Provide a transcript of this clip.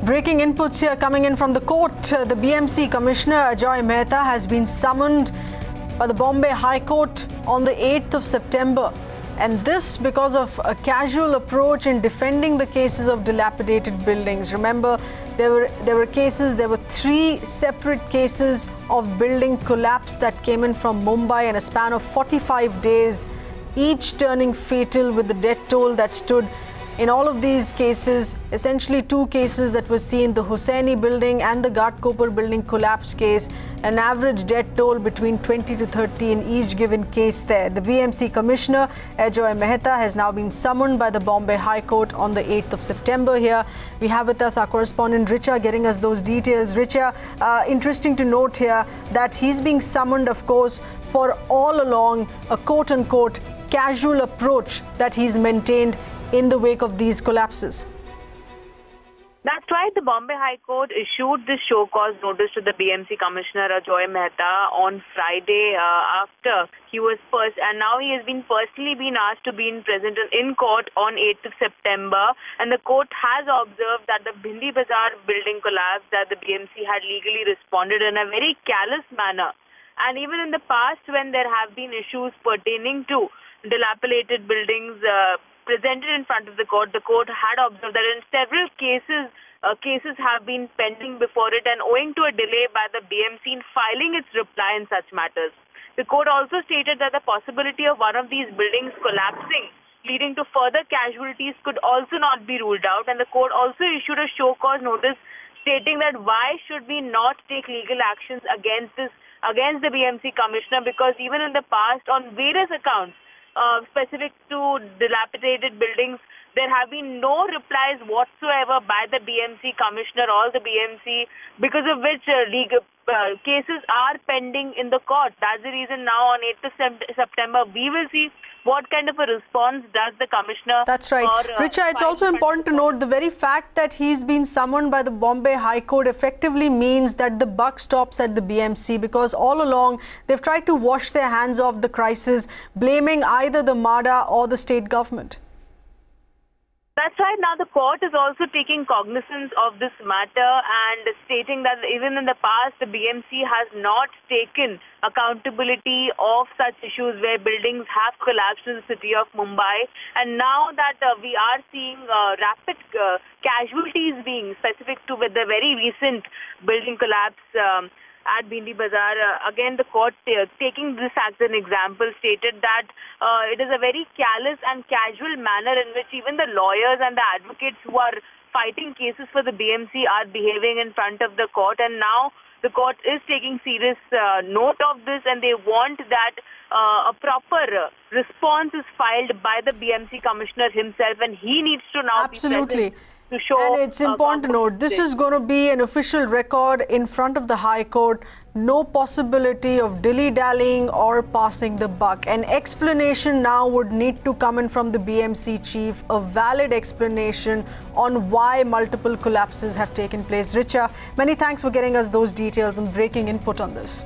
Breaking inputs here coming in from the court. The BMC Commissioner Ajoy Mehta has been summoned by the Bombay High Court on the 8th of September. And this because of a casual approach in defending the cases of dilapidated buildings. Remember, there were three separate cases of building collapse that came in from Mumbai in a span of 45 days, each turning fatal with the death toll that stood in all of these cases. Essentially two cases that were seen, the Hussaini building and the Ghatkopar building collapse case, an average death toll between 20 to 30 in each given case there. The BMC Commissioner Ajoy Mehta has now been summoned by the Bombay High Court on the 8th of September here. We have with us our correspondent Richa getting us those details. Richa, interesting to note here that he's being summoned, of course, for all along a quote-unquote casual approach that he's maintained in the wake of these collapses. That's right. The Bombay High Court issued this show cause notice to the BMC Commissioner Ajoy Mehta on Friday after he was and now he has been personally asked to be present in court on 8th of September. And the court has observed that the Bhindi Bazaar building collapse, that the BMC had legally responded in a very callous manner. And even in the past, when there have been issues pertaining to dilapidated buildings presented in front of the court had observed that in several cases, cases have been pending before it, and owing to a delay by the BMC in filing its reply in such matters. The court also stated that the possibility of one of these buildings collapsing, leading to further casualties, could also not be ruled out, and the court also issued a show cause notice stating that why should we not take legal actions against the BMC Commissioner, because even in the past, on various accounts, specific to dilapidated buildings, there have been no replies whatsoever by the BMC Commissioner or the BMC, because of which legal cases are pending in the court. That's the reason now on 8th of September, we will see what kind of a response does the Commissioner. That's right. Richa, it's also important to note the very fact that he's been summoned by the Bombay High Court effectively means that the buck stops at the BMC, because all along they've tried to wash their hands off the crisis, blaming either the MADA or the state government. That's right. Now the court is also taking cognizance of this matter and stating that even in the past, the BMC has not taken accountability of such issues where buildings have collapsed in the city of Mumbai. And now that we are seeing rapid casualties being specific to with the very recent building collapse at Bhindi Bazaar, again the court taking this as an example stated that it is a very callous and casual manner in which even the lawyers and the advocates who are fighting cases for the BMC are behaving in front of the court. And now the court is taking serious note of this, and they want that a proper response is filed by the BMC Commissioner himself, and he needs to now be present. And it's important to note, this is going to be an official record in front of the High Court. No possibility of dilly-dallying or passing the buck. An explanation now would need to come in from the BMC chief, a valid explanation on why multiple collapses have taken place. Richa, many thanks for getting us those details and breaking input on this.